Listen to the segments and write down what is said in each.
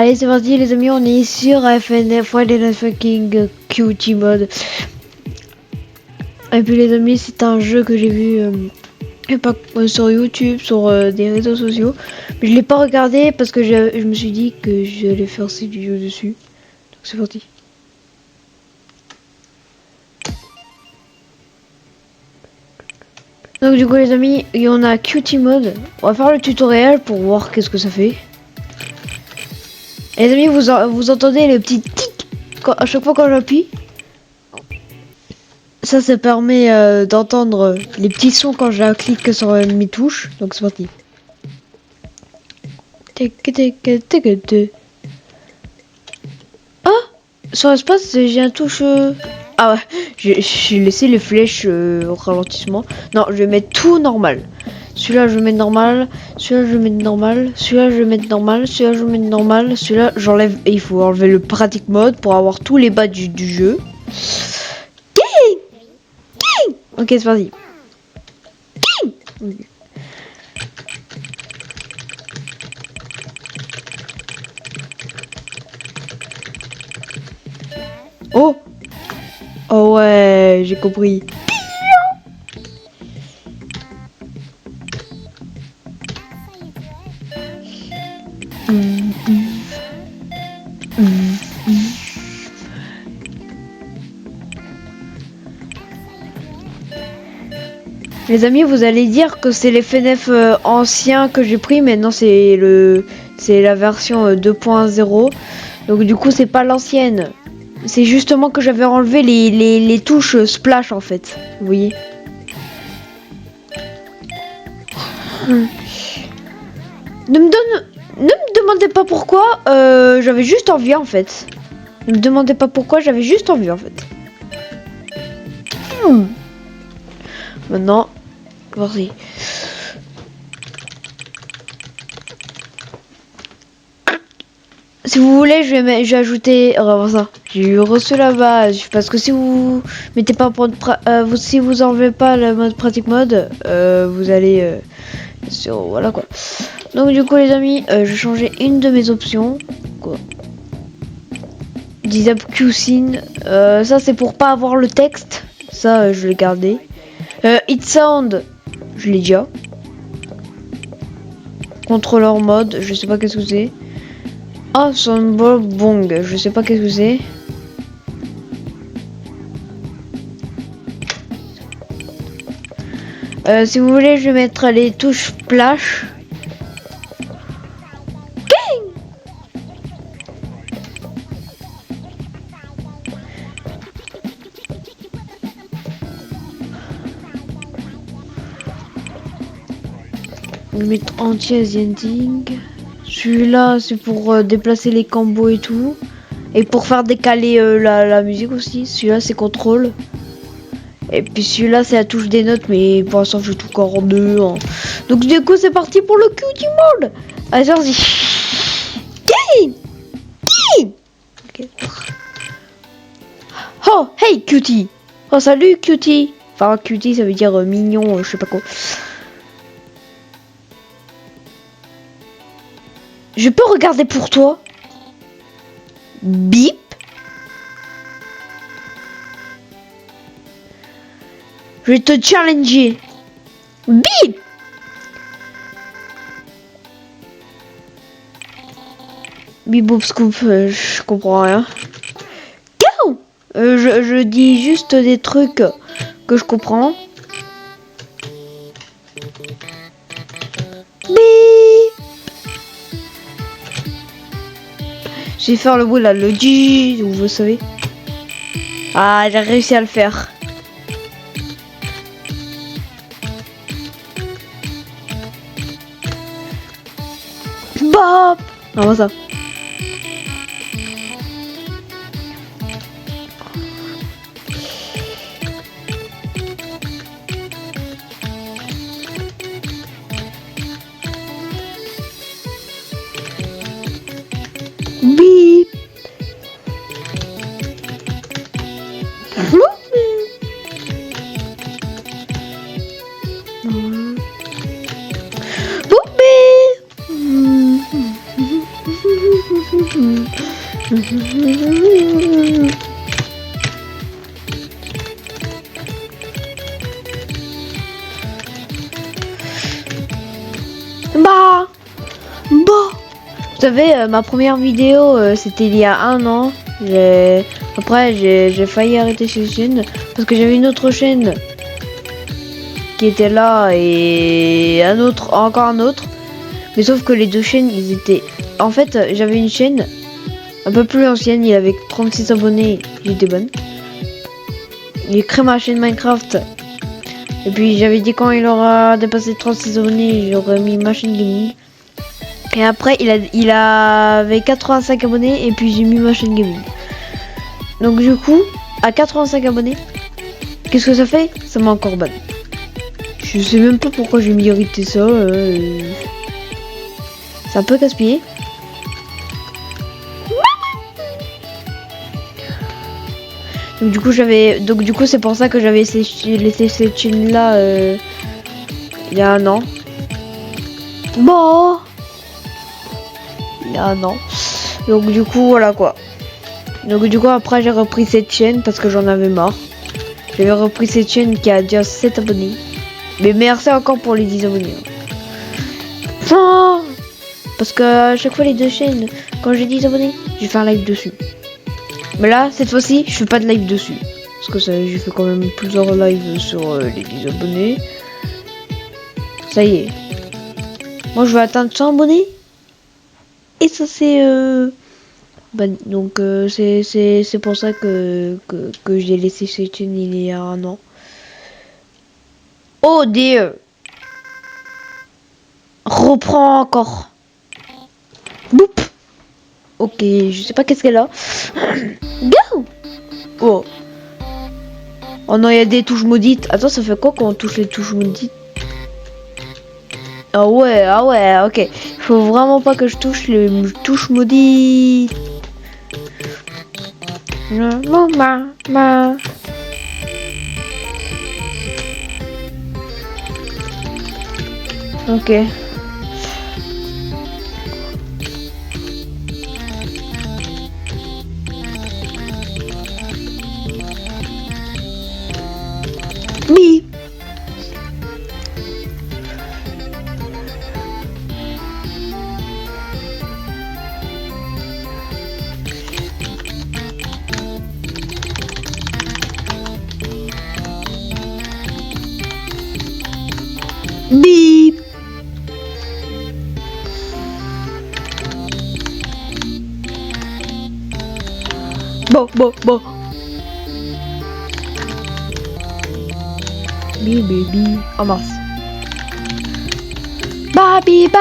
Allez, c'est parti les amis, on est sur FNF Friday Night Fucking Cutie Mode. Et puis les amis, c'est un jeu que j'ai vu sur YouTube, sur des réseaux sociaux. Mais je l'ai pas regardé parce que je me suis dit que j'allais faire ces vidéos dessus. Donc c'est parti. Donc du coup les amis, il y en a Cutie Mode. On va faire le tutoriel pour voir qu'est-ce que ça fait. Et les amis, vous entendez le petit tic à chaque fois quand j'appuie. Ça permet d'entendre les petits sons quand je clique sur mes touches. Donc c'est parti. Ah, sur l'espace, j'ai un touche. Ah ouais, j'ai laissé les flèches au ralentissement. Non, je vais mettre tout normal. Celui-là, je vais mettre normal. Celui-là, je vais mettre normal. Celui-là, je vais mettre normal. Celui-là, je vais mettre normal. Celui-là, j'enlève. Et il faut enlever le pratique mode pour avoir tous les badges du jeu. Ok, c'est parti. Oh! Oh ouais, j'ai compris. Les amis, vous allez dire que c'est les FNF anciens que j'ai pris, mais non, c'est la version 2.0. Donc du coup, c'est pas l'ancienne. C'est justement que j'avais enlevé les touches splash en fait. Vous voyez. Ne me demandez pas pourquoi, j'avais juste envie en fait. Ne me demandez pas pourquoi, j'avais juste envie en fait. Maintenant, vas-y. Si vous voulez, je vais ajouter. Regarde ça. J'ai reçu la base parce que si vous mettez pas si vous enlevez pas le mode pratique mode, vous allez sur voilà quoi. Donc du coup les amis, je vais changer une de mes options. Quoi? Disable cuisine. Ça c'est pour pas avoir le texte. Ça je l'ai gardé. Hit sound, je l'ai déjà. Contrôleur mode, je sais pas qu'est-ce que c'est. Ah, Soundboard Bong, je sais pas qu'est-ce que c'est. Si vous voulez, je vais mettre les touches splash. Je vais mettre anti-asienting. Celui-là, c'est pour déplacer les combos et tout. Et pour faire décaler la musique aussi. Celui-là, c'est contrôle. Et puis celui-là, c'est la touche des notes. Mais pour l'instant, je joue tout encore en deux. Hein. Donc du coup, c'est parti pour le cutie mode. Allez, c'est parti. Okay. Oh, hey cutie. Oh, salut cutie. Enfin, cutie, ça veut dire mignon, je sais pas quoi. Je peux regarder pour toi. Bip. Je vais te challenger. Bip. Bip boop scoop, je comprends rien. Go. Je dis juste des trucs que je comprends. Bip. Je vais faire le bruit là, le G, vous savez. Ah, j'ai réussi à le faire. Bop. Non, ça. Bip. Bah, vous savez, ma première vidéo, c'était il y a 1 an. Après, j'ai failli arrêter cette chaîne parce que j'avais une autre chaîne qui était là et encore un autre. Mais sauf que les deux chaînes, ils étaient... En fait, j'avais une chaîne un peu plus ancienne, il avait 36 abonnés, j'étais bonne. J'ai créé ma chaîne Minecraft. Et puis j'avais dit quand il aura dépassé 36 abonnés, j'aurais mis ma chaîne gaming. Et après, il avait 85 abonnés et puis j'ai mis ma chaîne gaming. Donc du coup, à 85 abonnés, qu'est-ce que ça fait? Ça m'a encore ban. Je sais même pas pourquoi j'ai mérité ça. C'est un peu gaspillé. Donc du coup c'est pour ça que j'avais laissé cette chaîne là il y a 1 an. Bon, il y a 1 an. Donc du coup voilà quoi. Donc du coup après j'ai repris cette chaîne parce que j'en avais marre. J'avais repris cette chaîne qui a déjà 7 abonnés. Mais merci encore pour les 10 abonnés. Non, parce que à chaque fois les deux chaînes, quand j'ai 10 abonnés, je fais un live dessus. Mais là, cette fois-ci, je fais pas de live dessus. Parce que j'ai fait quand même plusieurs lives sur les 10 abonnés. Ça y est. Moi, je vais atteindre 100 abonnés. Et ça, c'est... donc, c'est pour ça que j'ai laissé cette chaîne il y a 1 an. Oh, dear. Reprends encore. Boop. Ok, je sais pas qu'est-ce qu'elle a. Go. Oh. Oh non, il y a des touches maudites. Attends, ça fait quoi quand on touche les touches maudites? Ah ouais, ok. Faut vraiment pas que je touche les touches maudites. Ok. Oui. Bip. Bon. Baby. Oh mince. Babi ba.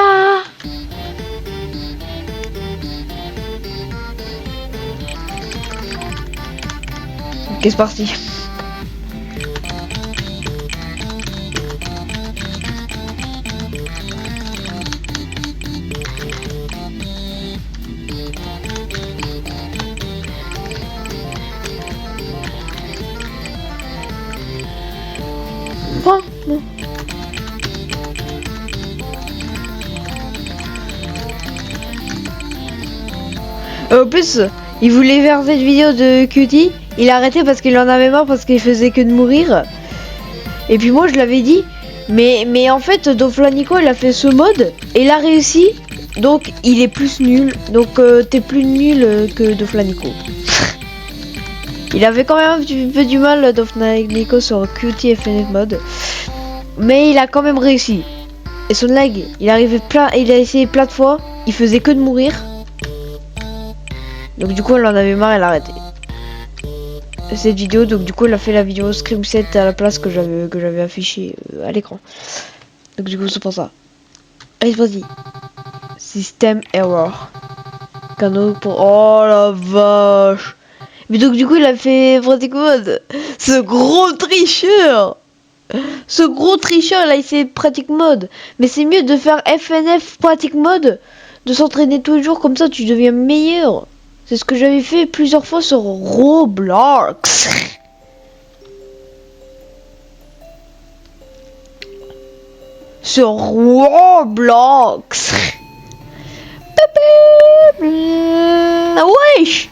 Ok, c'est parti. Oh, non. En plus, il voulait faire cette vidéo de Cutie, il a arrêté parce qu'il en avait marre parce qu'il faisait que de mourir. Et puis moi je l'avais dit, mais en fait Doflamico il a fait ce mode et il a réussi, donc il est plus nul, donc t'es plus nul que Doflamico. Il avait quand même un petit peu du mal Doflamico sur Cutie FNF mode, mais il a quand même réussi. Et son lag, il a essayé plein de fois, il faisait que de mourir. Donc du coup elle en avait marre, elle a arrêté cette vidéo. Donc du coup elle a fait la vidéo Scream 7 à la place que j'avais affiché à l'écran. Donc du coup c'est pour ça. Allez vas-y. System error. Canot pour... Oh la vache. Mais donc du coup il a fait Pratique Mode. Ce gros tricheur. Ce gros tricheur il a essayé Pratique Mode. Mais c'est mieux de faire FNF Pratique Mode. De s'entraîner tous les jours, comme ça tu deviens meilleur. C'est ce que j'avais fait plusieurs fois sur Roblox. Sur Roblox. Wesh.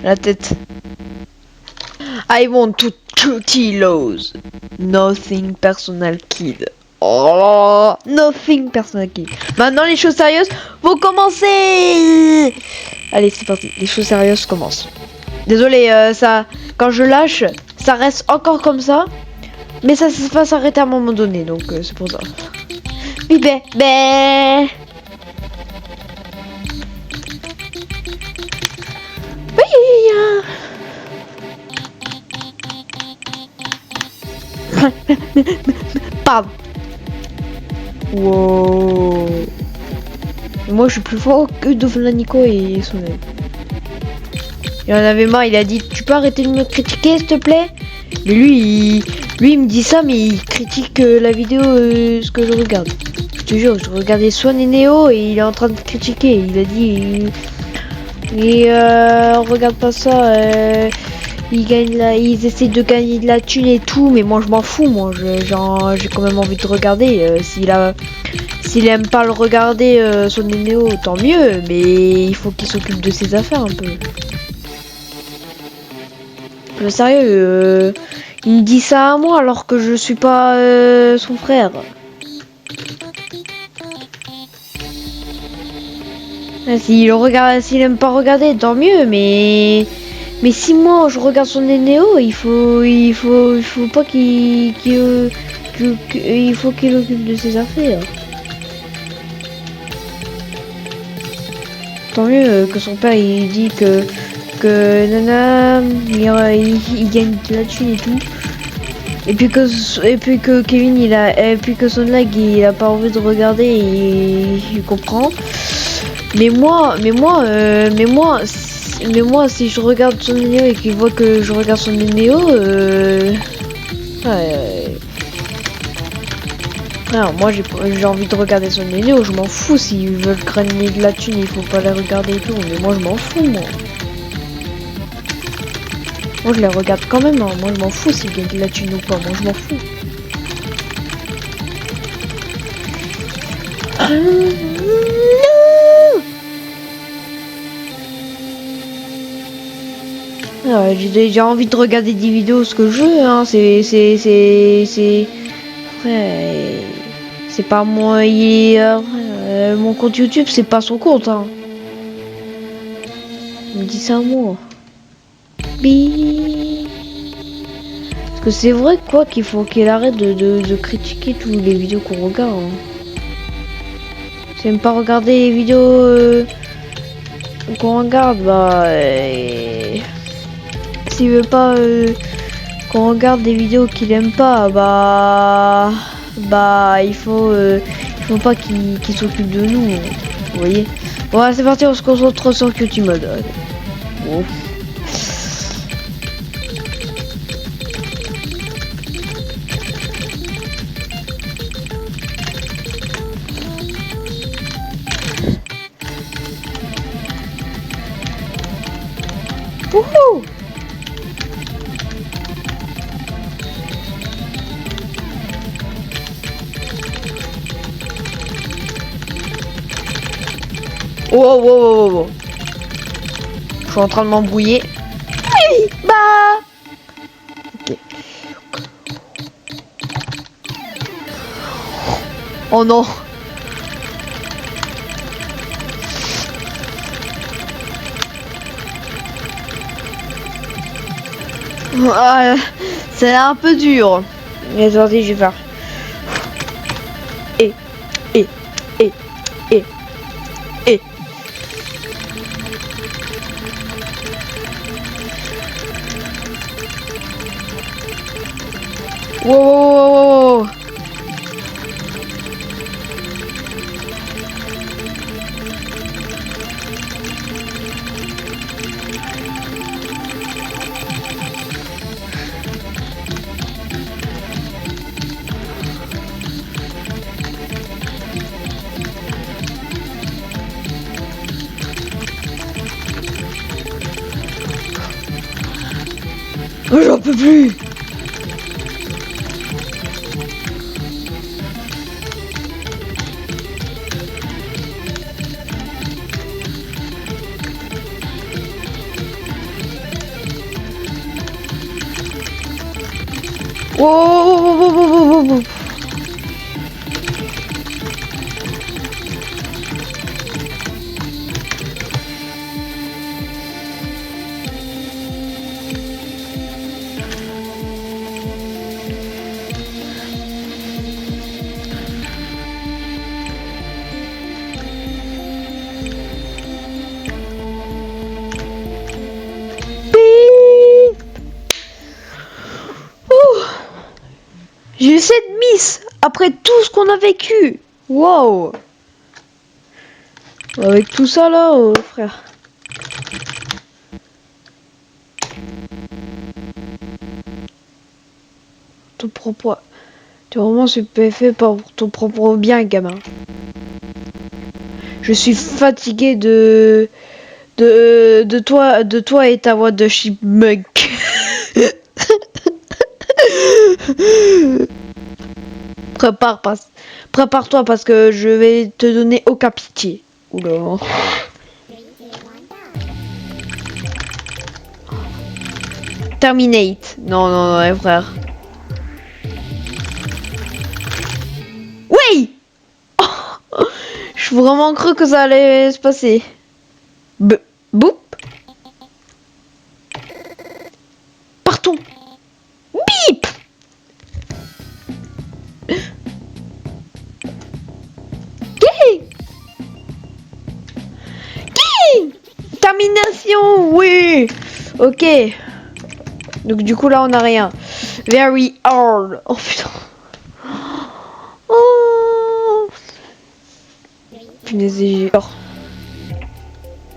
La tête. I want to 2 kilos. Nothing personal kid. Oh, nothing personal kid. Maintenant les choses sérieuses vont commencer. Allez, c'est parti. Les choses sérieuses commencent. Désolé, ça, quand je lâche, ça reste encore comme ça. Mais ça va s'arrêter à un moment donné, donc c'est pour ça. Bibé, bé. Pardon. Wow. Moi je suis plus fort que Doflanico et son aide. Il en avait marre, il a dit tu peux arrêter de me critiquer s'il te plaît. Mais lui il me dit ça mais il critique la vidéo ce que je regarde. Je te jure, je regardais Swan et Neo et il est en train de critiquer. Il a dit regarde pas ça, ils essaient de gagner de la thune et tout, mais moi je m'en fous, moi j'ai quand même envie de regarder. S'il aime pas le regarder son Néo, tant mieux, mais il faut qu'il s'occupe de ses affaires un peu. Sérieux, il me dit ça à moi alors que je suis pas son frère. S'il aime pas regarder, tant mieux, mais si moi je regarde son Néo, il faut pas il faut qu'il occupe de ses affaires. Tant mieux que son père il dit que Nana il gagne de la thune et tout. Et puis que Kevin et puis que son lag il a pas envie de regarder et il comprend. Mais moi, si je regarde son Néo et qu'il voit que je regarde son Néo, alors moi j'ai envie de regarder son Néo, je m'en fous s'ils veulent gagner de la thune, il faut pas les regarder et tout, mais moi je m'en fous moi. Moi je les regarde quand même, hein. Moi je m'en fous s'ils gagnent de la thune ou pas, moi je m'en fous. J'ai déjà envie de regarder des vidéos ce que je veux, hein. C'est pas moi, mon compte YouTube, c'est pas son compte, hein. Il me dit ça à moi. Parce que c'est vrai quoi qu'il faut qu'il arrête de critiquer toutes les vidéos qu'on regarde, hein. J'aime pas regarder les vidéos qu'on regarde, bah s'il veut pas qu'on regarde des vidéos qu'il aime pas, bah il faut pas qu'il s'occupe de nous, vous voyez. Bon, c'est parti, on se concentre sur Cutie Mode. Oh. Wouhou! Oh. Je suis en train de m'embrouiller. Oui, bah. Ok. Oh non. Ah, c'est un peu dur. Mais attendez, je vais faire. Et. Wow. Oh, j'en peux plus. Wow, wow, wow, wow, wow, wow, wow. Bip. Ouh. J'ai eu cette miss après tout ce qu'on a vécu. Wow. Avec tout ça là, frère. Ton propre... T'es vraiment super fait pour ton propre bien, gamin. Je suis fatigué de toi et ta voix de chipmunk. Prépare-toi parce que je vais te donner aucun pitié. Oula. Terminate. Non, non, non, frère. Oui. Oh, je vraiment cru que ça allait se passer. Boop. Partons. Bip. Termination, oui. Ok. Donc du coup là on a rien. Very hard. Oh putain. Oh. Punaise, j'ai peur.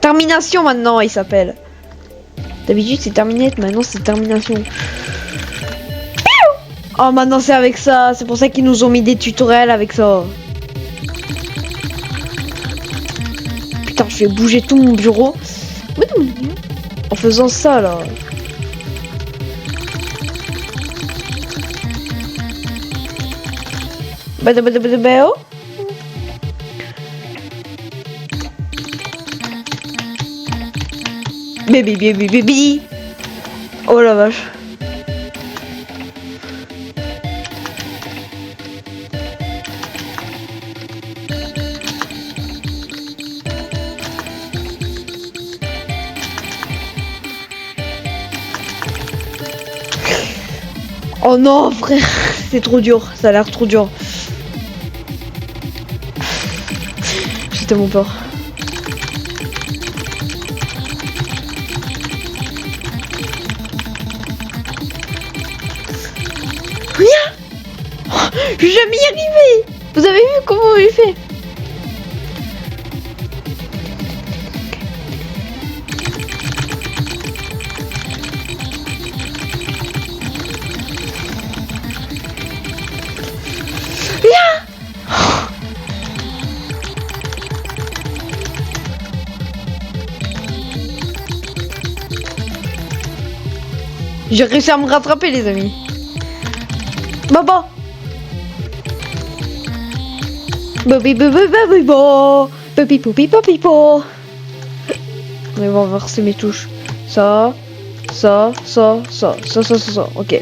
Termination maintenant il s'appelle. D'habitude c'est terminate, maintenant c'est termination. Oh maintenant c'est avec ça. C'est pour ça qu'ils nous ont mis des tutoriels avec ça. Putain je vais bouger tout mon bureau. En faisant ça là. Badabadabadabao. Baby. Oh la vache. Oh non frère, c'est trop dur, ça a l'air trop dur. J'ai tellement peur. Rien. Oh, je vais jamais y arriver. Vous avez vu comment j'ai fait? J'ai réussi à me rattraper les amis. Baba. On va inverser mes touches. Ça. Ok.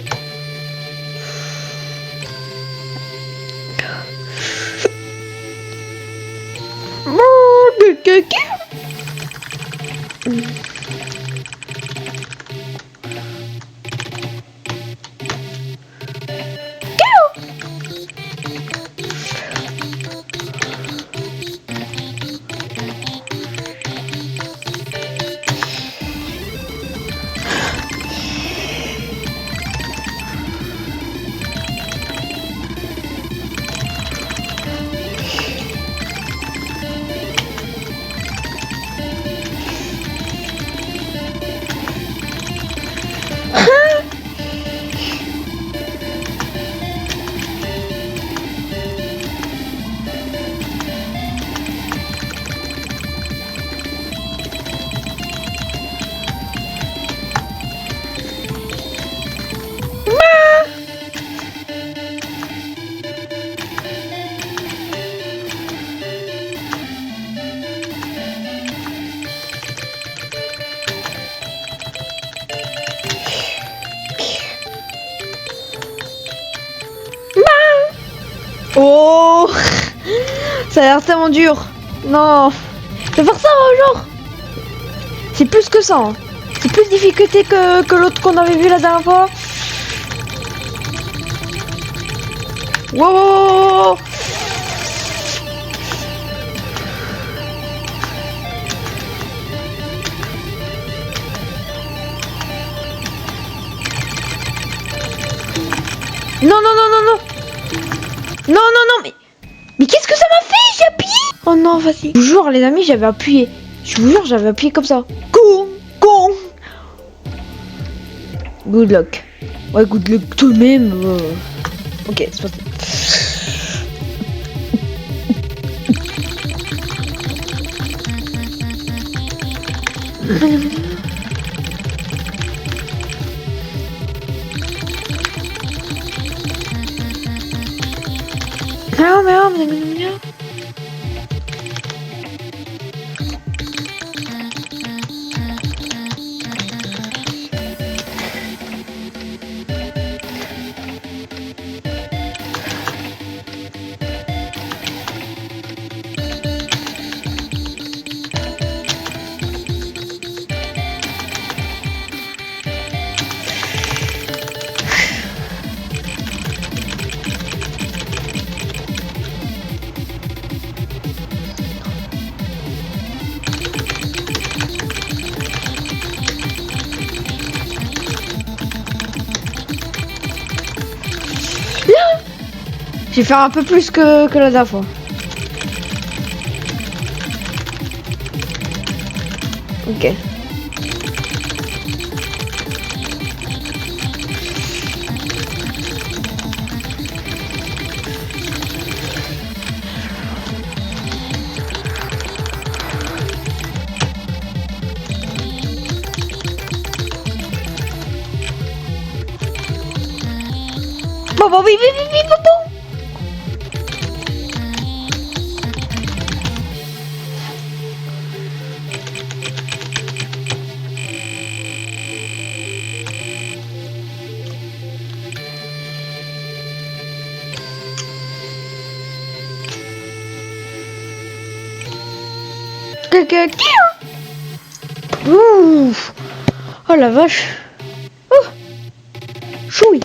Oh. Ça a l'air tellement dur. Non. Je vais faire ça, genre. C'est plus que ça. Hein. C'est plus de difficulté que l'autre qu'on avait vu la dernière fois. Wow. Non, non, non, non, non. Non, non, non, mais qu'est-ce que ça m'a fait? J'ai appuyé. Oh non, vas-y. Je vous jure, les amis, j'avais appuyé. Je vous jure, j'avais appuyé comme ça. Con, con. Good luck. Ouais, good luck tout de même. Ok, c'est parti. J'ai fait un peu plus que la dernière fois. Ok. Bon, oui, oui, oui, oui, bon. Ouf. Oh la vache. Oh. Chouille.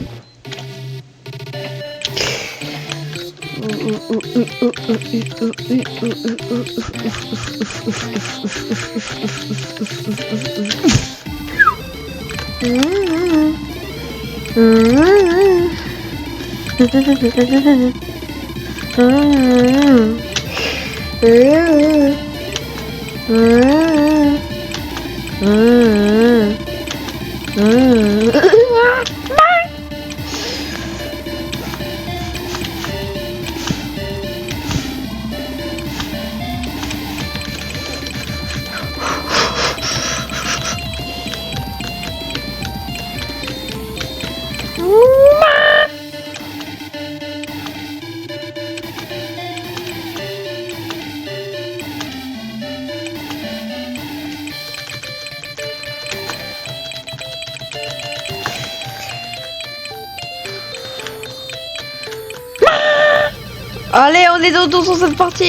Allez, on est de retour sur cette partie.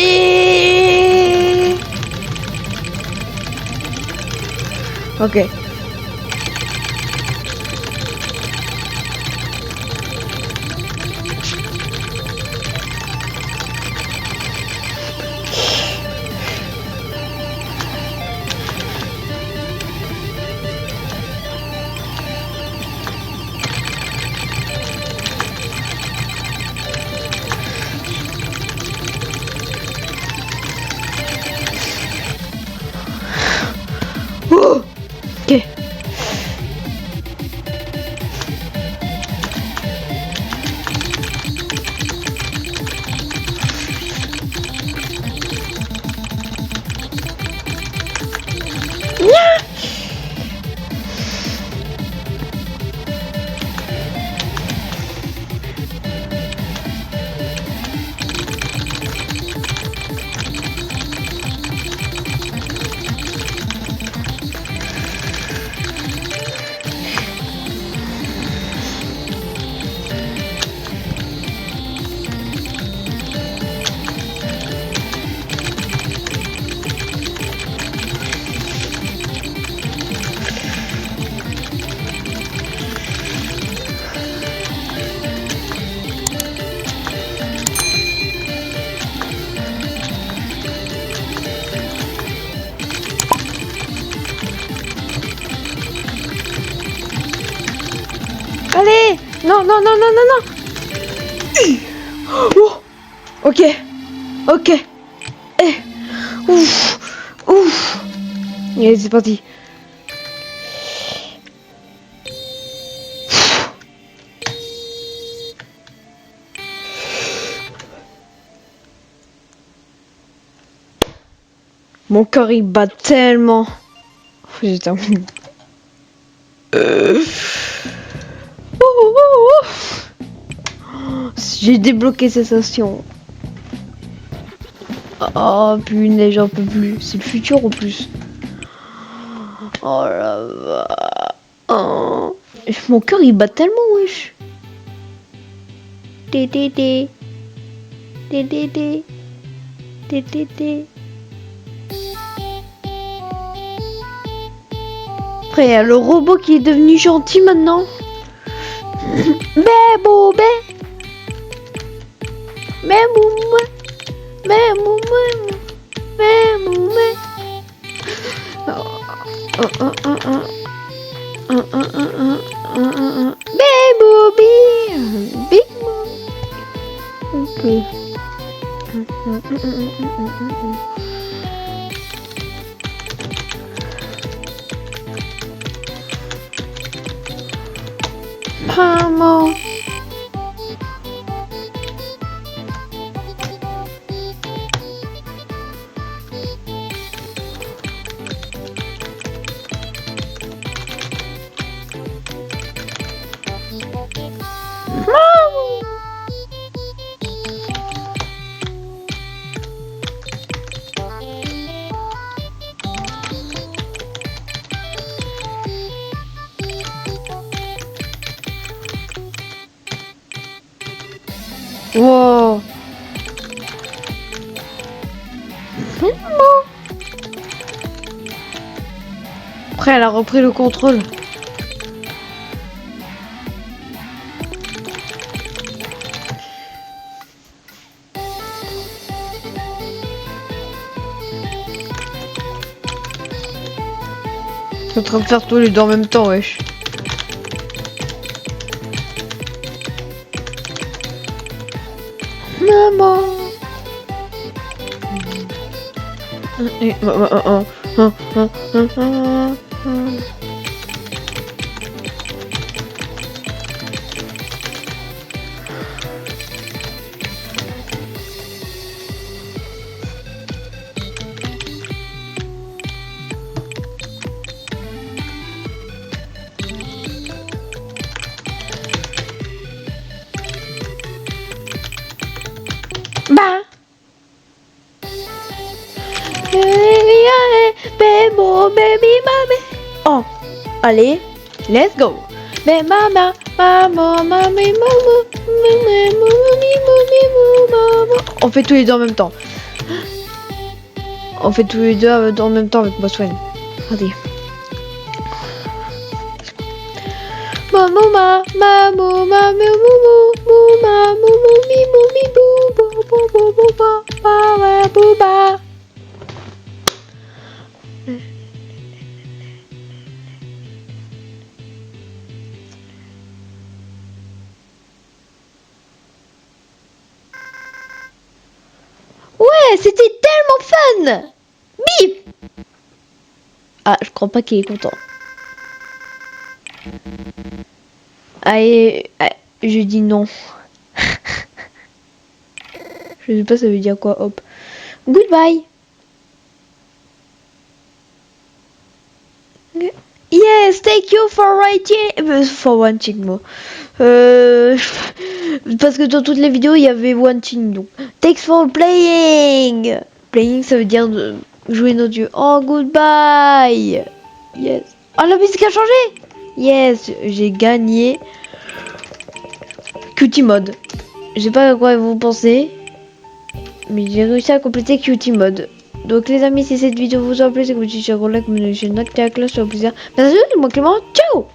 Ok. Oh, ok. non, non, non, non, non. Oh, ok. Ok. Eh. Ouf. Ouf. Allez, c'est parti. Mon cœur il bat tellement. J'ai terminé. Oh, oh, oh. J'ai débloqué sensation. Oh punaise, j'en peux plus. C'est le futur en plus. Oh la vache. Oh. Mon cœur il bat tellement, wesh. Tétété. Tétété. Tétété. Après, il y a le robot qui est devenu gentil maintenant. Bébo, bé. Bébo, bébo, bébo, bé. Bébo, bé. Big mom. Ok. Maman. Wow. Après, elle a repris le contrôle. Je suis en train de faire tous les deux en même temps, wesh. Maman. Bah. Baby, baby. Oh, allez, let's go. Mais maman, maman, mamie, maman, on fait tous les deux en même temps. On fait tous les deux en même temps avec Boswen. Allez. Maman, maman, maman, maman, maman, ouais, c'était tellement fun. Bip. Ah, je crois pas qu'il est content. Allez, je dis non. Je sais pas ça veut dire quoi, hop. Goodbye. Yes, thank you for writing. For watching, moi. Parce que dans toutes les vidéos, il y avait watching. Donc, thanks for playing. Playing, ça veut dire de jouer nos dieux. Oh, goodbye. Yes. Oh, la musique a changé. Yes, j'ai gagné. Cutie mode. Je sais pas à quoi vous pensez, mais j'ai réussi à compléter Cutie mode. Donc les amis, si cette vidéo vous a plu, c'est que vous dites un gros like, vous me donnez une note, la cloche, sur plaisir. Merci, moi Clément, ciao.